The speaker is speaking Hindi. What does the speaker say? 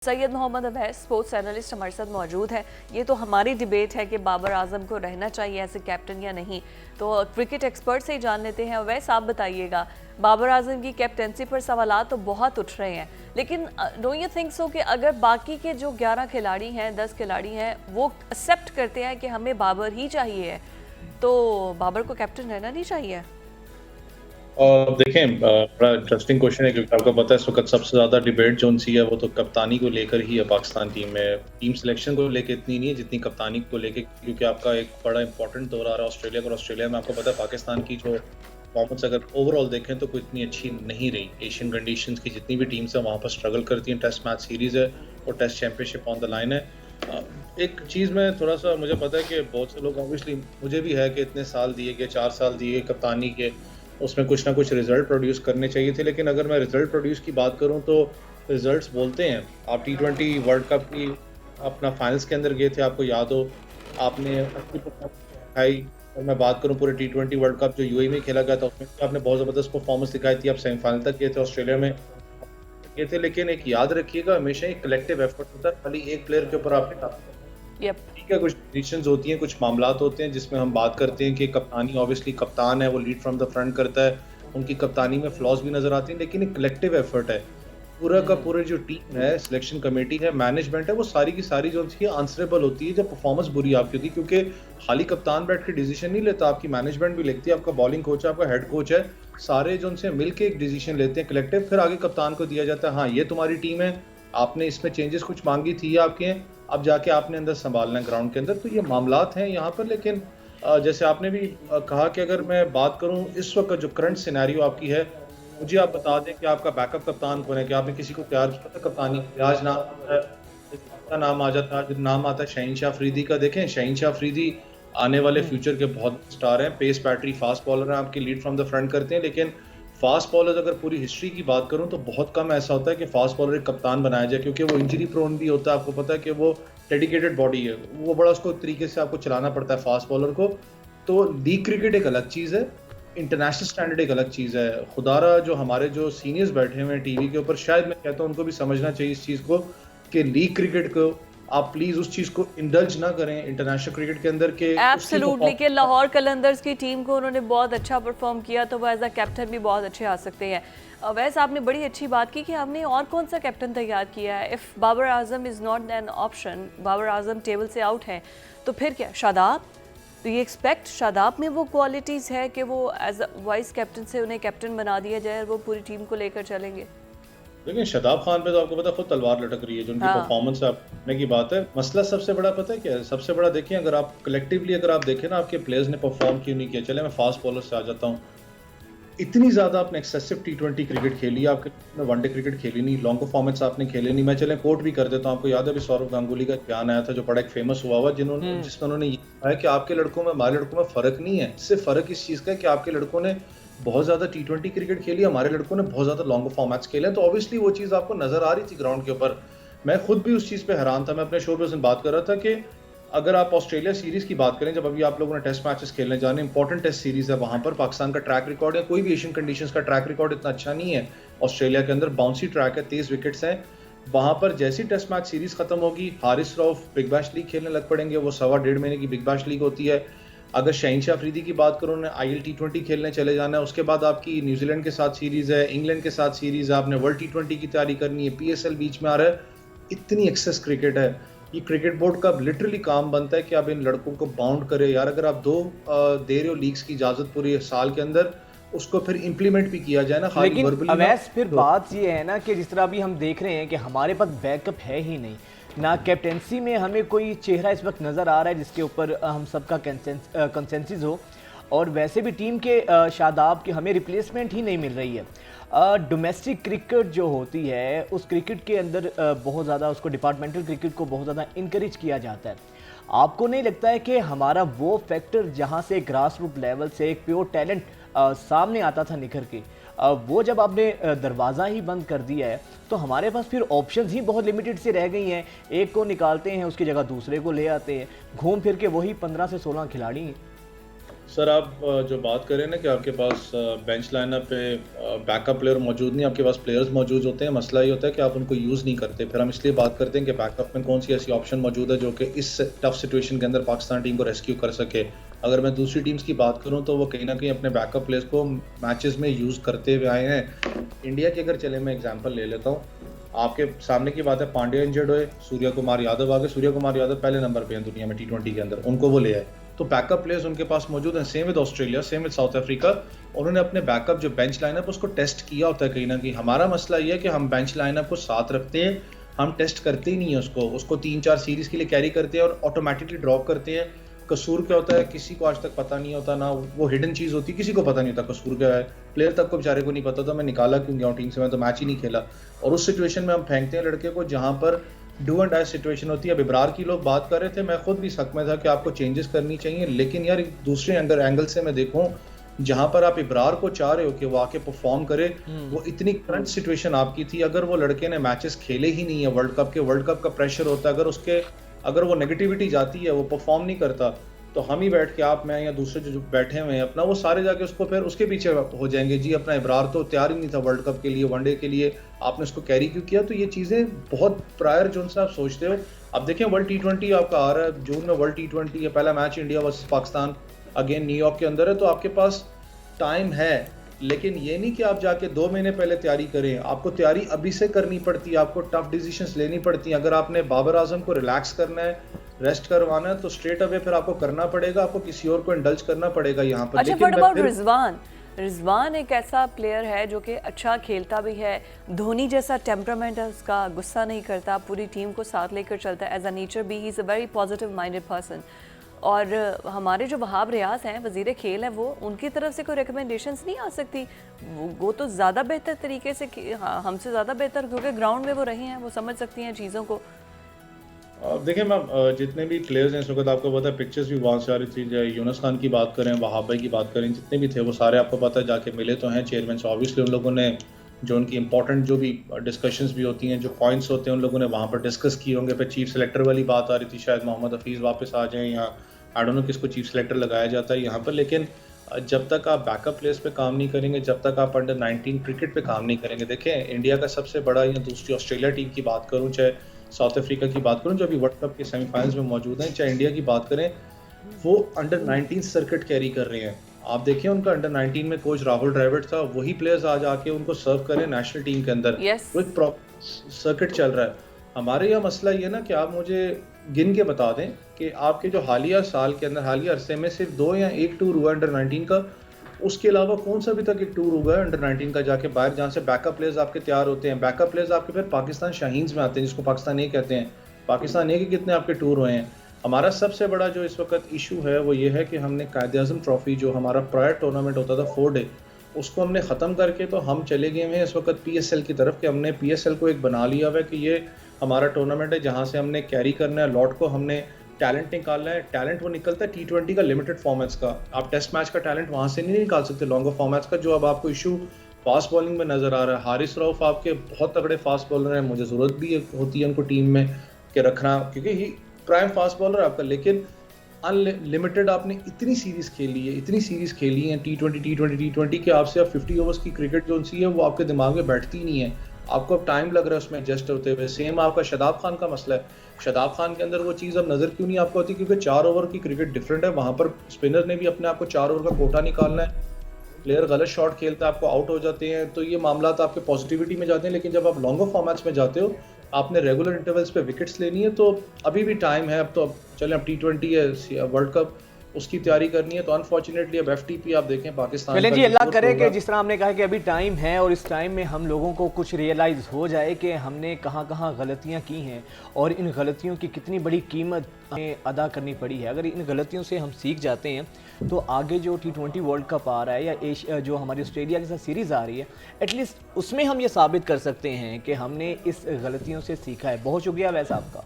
सैयद मोहम्मद अवैस स्पोर्ट्स एनालिस्ट हमारे साथ मौजूद है। ये तो हमारी डिबेट है कि बाबर आजम को रहना चाहिए एज ए कैप्टन या नहीं, तो क्रिकेट एक्सपर्ट से ही जान लेते हैं। अवैस, आप बताइएगा, बाबर आजम की कैप्टनसी पर सवाल तो बहुत उठ रहे हैं, लेकिन डोंट यू थिंक सो कि अगर बाकी के जो 11 खिलाड़ी हैं, 10 खिलाड़ी हैं, वो एक्सेप्ट करते हैं कि हमें बाबर ही चाहिए, तो बाबर को कैप्टन रहना नहीं चाहिए? देखें, बड़ा इंटरेस्टिंग क्वेश्चन है क्योंकि आपको पता है इस वक्त सबसे ज़्यादा डिबेट जो सी है वो तो कप्तानी को लेकर ही है। पाकिस्तान टीम में टीम सिलेक्शन को लेकर इतनी नहीं है जितनी कप्तानी को लेकर, क्योंकि आपका एक बड़ा इंपॉर्टेंट दौर आ रहा है ऑस्ट्रेलिया का। और ऑस्ट्रेलिया में आपको पता है पाकिस्तान की जो परफॉर्मेंस अगर ओवरऑल देखें तो कोई इतनी अच्छी नहीं रही। एशियन कंडीशंस की जितनी भी टीम्स हैं वहाँ पर स्ट्रगल करती हैं। टेस्ट मैच सीरीज़ है और test championship on the line है। एक चीज़ में थोड़ा सा मुझे पता है कि बहुत से लोग, ऑब्वियसली मुझे भी है कि इतने साल दिए गए, 4 साल दिए कप्तानी के, उसमें कुछ ना कुछ रिजल्ट प्रोड्यूस करने चाहिए थे। लेकिन अगर मैं रिजल्ट प्रोड्यूस की बात करूं तो रिजल्ट्स बोलते हैं। आप T20 वर्ल्ड कप की अपना फाइनल्स के अंदर गए थे, आपको याद हो, आपने अच्छी परफॉर्मेंस दिखाई। और मैं बात करूं पूरे T20 वर्ल्ड कप जो यूएई में खेला गया था उसमें आपने बहुत ज़बरदस्त परफॉर्मेंस दिखाई थी। आप सेमीफाइनल तक गए थे, ऑस्ट्रेलिया में गए थे। लेकिन एक याद रखिएगा, हमेशा एक कलेक्टिव एफर्ट होता है, खाली एक प्लेयर के ऊपर आपने यप। ठीक है। कुछ डिसीजंस होती हैं, कुछ मामलात होते हैं जिसमें हम बात करते हैं कि कप्तानी, ऑब्वियसली कप्तान है वो लीड फ्रॉम द फ्रंट करता है, उनकी कप्तानी में फ्लॉज भी नजर आती हैं, लेकिन एक कलेक्टिव एफर्ट है। पूरा का पूरा जो टीम है, सिलेक्शन कमेटी है, मैनेजमेंट है, वो सारी की सारी जो है आंसरेबल होती है जब परफॉर्मेंस बुरी आपकी होती है। क्योंकि खाली कप्तान बैठ के डिसीजन नहीं लेता, आपकी मैनेजमेंट भी लेती है, आपका बॉलिंग कोच है, आपका हेड कोच है, सारे जो उनसे मिलकर एक डिसीजन लेते हैं कलेक्टिव, फिर आगे कप्तान को दिया जाता है। हाँ, ये तुम्हारी टीम है, आपने इसमें चेंजेस कुछ मांगी थी आपके, अब जाके आपने अंदर संभालना है ग्राउंड के अंदर। तो ये मामलात हैं यहाँ पर। लेकिन जैसे आपने भी कहा कि अगर मैं बात करूं इस वक्त जो करंट सिनेरियो आपकी है, मुझे आप बता दें कि आपका बैकअप कप्तान कौन है? कि आपने किसी को तैयार किया था कप्तानी के लिए? आज नाम आता है, इसका नाम आ जाता है, नाम आता है शहीनशाह अफरीदी का। देखें, शहीनशाह अफरीदी आने वाले फ्यूचर के बहुत स्टार हैं, पेस बैटरी, फास्ट बॉलर हैं, आपके लीड फ्रॉम द फ्रंट करते हैं। लेकिन फास्ट बॉलर अगर पूरी हिस्ट्री की बात करूं तो बहुत कम ऐसा होता है कि फास्ट बॉलर एक कप्तान बनाया जाए, क्योंकि वो इंजरी प्रोन भी होता है। आपको पता है कि वो डेडिकेटेड बॉडी है, वो बड़ा उसको तरीके से आपको चलाना पड़ता है फास्ट बॉलर को। तो लीग क्रिकेट एक अलग चीज़ है, इंटरनेशनल स्टैंडर्ड एक अलग चीज़ है। खुदारा जो हमारे जो सीनियर्स बैठे हुए हैं टीवी के ऊपर, शायद मैं कहता हूँ उनको भी समझना चाहिए इस चीज़ को कि लीग क्रिकेट को आप प्लीज़ उस चीज़ को इंडल्ज ना करें इंटरनेशनल क्रिकेट के अंदर के उसकी एब्सोल्युटली, कि लाहौर कलंदर्स की टीम को उन्होंने बहुत अच्छा परफॉर्म किया, तो वो एज अ कैप्टन भी बहुत अच्छे आ सकते हैं। वैसे आपने बड़ी अच्छी बात की कि हमने और कौन सा कैप्टन तैयार किया है। If Babar Azam is not an option, Babar Azam table से आउट है, तो फिर क्या? शादाब? तो ये एक्सपेक्ट शादाब में वो क्वालिटीज़ है कि वो एज अ वाइस कैप्टन से उन्हें कैप्टन बना दिया जाए और वो पूरी टीम को लेकर चलेंगे? लेकिन शादाब खान पे तो आपको पता है खुद तलवार लटक रही है। जो उनकी हाँ। परफॉर्मेंस है आपने की बात है, मसला सबसे बड़ा पता है क्या है? सबसे बड़ा देखिए, अगर आप कलेक्टिवली अगर आप देखें ना, आपके प्लेयर्स ने परफॉर्म क्यों नहीं किया। चले मैं फास्ट बॉलर से आ जाता हूँ। इतनी ज़्यादा आपने एक्सेसिव T20 क्रिकेट खेली, आपने वनडे क्रिकेट खेली नहीं, लॉन्ग परफॉर्मेंस आपने खेले नहीं। मैं चले कोट भी कर देता हूँ, आपको याद है अभी सौरव गांगुली का बयान आया था जो बड़ा एक फेमस हुआ हुआ, जिसमें उन्होंने ये कहा है कि आपके लड़कों में हमारे लड़कों में फ़र्क नहीं है। सिर्फ फ़र्क इस चीज़ का है कि आपके लड़कों ने बहुत ज़्यादा T20 क्रिकेट खेली, हमारे लड़कों ने बहुत ज़्यादा लॉन्ग फॉर्मेट्स खेले हैं। तो ऑब्वियसली वो चीज़ आपको नज़र आ रही थी ग्राउंड के ऊपर। मैं खुद भी उस चीज़ पे हैरान था। मैं अपने शो पे उस दिन बात कर रहा था कि अगर आप ऑस्ट्रेलिया सीरीज की बात करें, जब अभी आप लोगों ने टेस्ट मैचेस खेलने जाने, इंपॉर्टेंट टेस्ट सीरीज है, वहां पर पाकिस्तान का ट्रैक रिकॉर्ड है, कोई भी एशियन कंडीशंस का ट्रैक रिकॉर्ड इतना अच्छा नहीं है। ऑस्ट्रेलिया के अंदर बाउंसी ट्रैक है, 23 विकेट्स हैं। वहां पर जैसी टेस्ट मैच सीरीज खत्म होगी, Haris Rauf big bash league खेलने लग पड़ेंगे। वो 1.25 महीने की बिग बैश लीग होती है। अगर शहीनशाह अफरीदी की बात करूँ, उन्हें IL T20 खेलने चले जाना है। उसके बाद आपकी न्यूजीलैंड के साथ सीरीज है, इंग्लैंड के साथ सीरीज है, आपने वर्ल्ड T20 की तैयारी करनी है, PSL बीच में आ रहा है। इतनी एक्सेस क्रिकेट है, ये क्रिकेट बोर्ड का लिटरली काम बनता है कि आप इन लड़कों को बाउंड करे यार। अगर आप दे रहे हो लीग्स की इजाजत पूरे साल के अंदर, उसको फिर इंप्लीमेंट भी किया जाए ना, खाली लेकिन वर्बली अवैस फिर बात ये है ना कि जिस तरह अभी हम देख रहे हैं कि हमारे पास बैकअप है ही नहीं ना, कैप्टेंसी में हमें कोई चेहरा इस वक्त नज़र आ रहा है जिसके ऊपर हम सबका कंसेंसस हो, और वैसे भी टीम के शादाब की हमें रिप्लेसमेंट ही नहीं मिल रही है। डोमेस्टिक क्रिकेट जो होती है उस क्रिकेट के अंदर बहुत ज़्यादा उसको डिपार्टमेंटल क्रिकेट को बहुत ज़्यादा इनकरेज किया जाता है। आपको नहीं लगता है कि हमारा वो फैक्टर जहाँ से ग्रास रूट लेवल से एक प्योर टैलेंट सामने आता था निखर के, वो जब आपने दरवाज़ा ही बंद कर दिया है तो हमारे पास फिर ऑप्शंस ही बहुत लिमिटेड से रह गई हैं। एक को निकालते हैं, उसकी जगह दूसरे को ले आते हैं, घूम फिर के वही 15 से 16 खिलाड़ी हैं। सर आप जो बात करें ना कि आपके पास बेंच लाइनअप पे बैकअप प्लेयर मौजूद नहीं, आपके पास प्लेयर्स मौजूद होते हैं, मसला ये होता है कि आप उनको यूज़ नहीं करते। फिर हम इसलिए बात करते हैं कि बैकअप में कौन सी ऐसी ऑप्शन मौजूद है जो कि इस टफ सिचुएशन के अंदर पाकिस्तान टीम को रेस्क्यू कर सके। अगर मैं दूसरी टीम्स की बात करूं तो वो कहीं ना कहीं अपने बैकअप प्लेयर्स को मैचेस में यूज़ करते हुए आए हैं। इंडिया की अगर चले मैं एग्जाम्पल ले लेता हूँ, आपके सामने की बात है, पांड्या इंजर्ड हुए, सूर्य कुमार यादव आ गए, सूर्य कुमार यादव पहले नंबर पे हैं दुनिया में T20 के अंदर, उनको वो ले आए। तो बैकअप प्लेयर्स उनके पास मौजूद हैं। Same with Australia, same with south Africa, उन्होंने अपने बैकअप जो बेंच लाइनअप उसको टेस्ट किया होता है कहीं ना कहीं। हमारा मसला ये है कि हम बेंच लाइनअप को साथ रखते हैं, हम टेस्ट करते ही नहीं है उसको 3-4 सीरीज के लिए कैरी करते हैं और ऑटोमेटिकली ड्रॉप करते हैं। कसूर क्या होता है किसी को आज तक पता नहीं होता, ना वो हिडन चीज़ होती, किसी को पता नहीं होता कसूर क्या है। प्लेयर तक को बेचारे को नहीं पता था मैं निकाला क्यों गया टीम से, मैं तो मैच ही नहीं खेला। और उस सिचुएशन में हम फेंकते हैं लड़के को जहाँ पर डू एंड डाई सिचुएशन होती है। अब इब्रार की लोग बात कर रहे थे, मैं खुद भी शक में था कि आपको चेंजेस करनी चाहिए, लेकिन यार एक दूसरे एंगल से मैं देखूं जहां पर आप इब्रार को चाह रहे हो कि वो आके परफॉर्म करे, वो इतनी करंट सिचुएशन आपकी थी। अगर वो लड़के ने मैचेस खेले ही नहीं है वर्ल्ड कप का प्रेशर होता है, अगर वो नेगेटिविटी जाती है, वो परफॉर्म नहीं करता, तो हम ही बैठ के आप, मैं या दूसरे जो बैठे हुए हैं अपना, वो सारे जाके उसको फिर उसके पीछे हो जाएंगे। जी अपना इब्रार तो तैयार ही नहीं था वर्ल्ड कप के लिए, वनडे के लिए, आपने उसको कैरी क्यों किया। तो ये चीज़ें बहुत प्रायर जो उनसे आप सोचते हो। अब देखें वर्ल्ड T20 आपका आ रहा है जून में, वर्ल्ड T20 है, पहला match India versus Pakistan again New York के अंदर है, तो आपके पास टाइम है। लेकिन ये नहीं कि आप जाके 2 महीने पहले तैयारी करें, आपको तैयारी अभी से करनी पड़ती है, आपको टफ डिसीजंस लेनी पड़ती हैं। अगर आपने बाबर आजम को रिलैक्स करना है, रेस्ट करवाना है, तो स्ट्रेट अवे फिर आपको करना पड़ेगा, आपको किसी और को इंडल्ज करना पड़ेगा यहाँ पर। अच्छा, व्हाट अबाउट रिजवान एक ऐसा प्लेयर है जो कि अच्छा खेलता भी है, धोनी जैसा टेम्परामेंट है उसका, गुस्सा नहीं करता, पूरी टीम को साथ लेकर चलता है, एज अ नेचर भी he is a very positive minded person. और हमारे जो वहाब रियाज हैं, वज़ीर खेल हैं, वो उनकी तरफ से कोई रिकमेंडेशंस नहीं आ सकती? वो तो ज़्यादा बेहतर तरीके से, हाँ, हमसे ज़्यादा बेहतर, क्योंकि ग्राउंड में वो रहे हैं, वो समझ सकती हैं चीज़ों को। देखिए मैम, जितने भी प्लेयर्स हैं इस वक्त आपको पता है, पिक्चर्स भी वहाँ से आ रही थी, चाहे यूनुस खान की बात करें, वहाब भाई की बात करें, जितने भी थे वो सारे आपको पता है जाके मिले तो हैं चेयरमैन से। ऑब्वियसली उन लोगों ने जो उनकी इंपॉर्टेंट जो भी डिस्कशंस भी होती हैं, जो पॉइंट्स होते हैं, उन लोगों ने वहाँ पर डिस्कस किए होंगे। फिर चीफ सेलेक्टर वाली बात आ रही थी, शायद मोहम्मद हफीज़ वापस आ जाएँ, या आई डोंट नो किसको चीफ सेलेक्टर लगाया जाता है यहाँ पर। लेकिन जब तक आप बैकअप प्लेयर्स पे काम नहीं करेंगे, जब तक आप अंडर 19 क्रिकेट पे काम नहीं करेंगे, देखें इंडिया का सबसे बड़ा, या दूसरी ऑस्ट्रेलिया टीम की बात करूँ, चाहे साउथ अफ्रीका की बात करूं जो अभी वर्ल्ड कप के सेमीफाइनल्स में मौजूद हैं, चाहे इंडिया की बात करें, वो अंडर 19 सर्किट कैरी कर रहे हैं। आप देखिए उनका अंडर 19 में कोच राहुल द्रविड़ था, वही प्लेयर्स आज आके उनको सर्व करें नेशनल टीम के अंदर। वो एक प्रॉपर सर्किट चल रहा है। हमारे यहाँ मसला ये ना कि आप मुझे गिन के बता दें कि आपके जो हालिया साल के अंदर, हालिया अरसे में सिर्फ 2 या 1 टूर हुआ अंडर 19 का, उसके अलावा कौन सा अभी तक एक टूर हुआ है अंडर 19 का जाके बाहर, जहाँ से बैकअप प्लेयर्स आपके तैयार होते हैं। बैकअप प्लेयर्स आपके फिर पाकिस्तान शाहीन्स में आते हैं, जिसको पाकिस्तान ए कहते हैं। पाकिस्तान ए के कितने आपके टूर हुए हैं। हमारा सबसे बड़ा जो इस वक्त इशू है वो ये है कि हमने कायद-ए-आज़म ट्रॉफी, जो हमारा प्रायर टूर्नामेंट होता था 4 डे, उसको हमने ख़त्म करके तो हम चले गए हैं इस वक्त PSL की तरफ, कि हमने PSL को एक बना लिया हुआ है कि ये हमारा टूर्नामेंट है जहाँ से हमने कैरी करना है, लॉट को हमने टैलेंट निकालना है। टैलेंट वो निकलता है T20 का लिमिटेड फॉर्मेट्स का, आप टेस्ट मैच का टैलेंट वहाँ से नहीं निकाल सकते लॉन्गर फॉर्मेट्स का। जो अब आपको इशू फास्ट बॉलिंग में नज़र आ रहा है, हारिस रऊफ आपके बहुत तगड़े फास्ट बॉलर हैं, मुझे ज़रूरत भी होती है उनको टीम में के रखना, क्योंकि ही प्राइम फास्ट बॉलर आपका। लेकिन अनलिमिटेड आपने इतनी सीरीज़ खेली हैं T20 के, आपसे अब 50 ओवर्स की क्रिकेट जो सी है वो आपके दिमाग में बैठती नहीं है, आपको अब टाइम लग रहा है उसमें एडजस्ट होते हुए। सेम आपका शादाब खान का मसला है, शादाब खान के अंदर वो चीज़ अब नज़र क्यों नहीं आपको होती, क्योंकि 4 ओवर की क्रिकेट डिफरेंट है। वहाँ पर स्पिनर ने भी अपने आप को 4 ओवर का कोटा निकालना है, प्लेयर गलत शॉट खेलता है, आपको आउट हो जाते हैं, तो ये मामला आपके पॉजिटिविटी में जाते हैं। लेकिन जब आप लॉन्गर फॉर्मेट्स में जाते हो, आपने रेगुलर इंटरवल्स पे विकेट्स लेनी है, तो अभी भी टाइम है। अब तो चलें, अब T20 है, वर्ल्ड कप, उसकी तैयारी करनी है। तो अनफॉर्चुनेटली अब FTP आप देखें पाकिस्तान, चलें जी, अल्लाह करे कि जिस तरह हमने कहा कि अभी टाइम है और इस टाइम में हम लोगों को कुछ रियलाइज़ हो जाए कि हमने कहाँ कहाँ गलतियाँ की हैं और इन गलतियों की कितनी बड़ी कीमत हमें अदा करनी पड़ी है। अगर इन गलतियों से हम सीख जाते हैं तो आगे जो T20 वर्ल्ड कप आ रहा है या एशिया जो हमारी ऑस्ट्रेलिया के साथ सीरीज़ आ रही है, एटलीस्ट उसमें हम ये साबित कर सकते हैं कि हमने इस गलतियों से सीखा है। बहुत शुक्रिया वैसा आपका।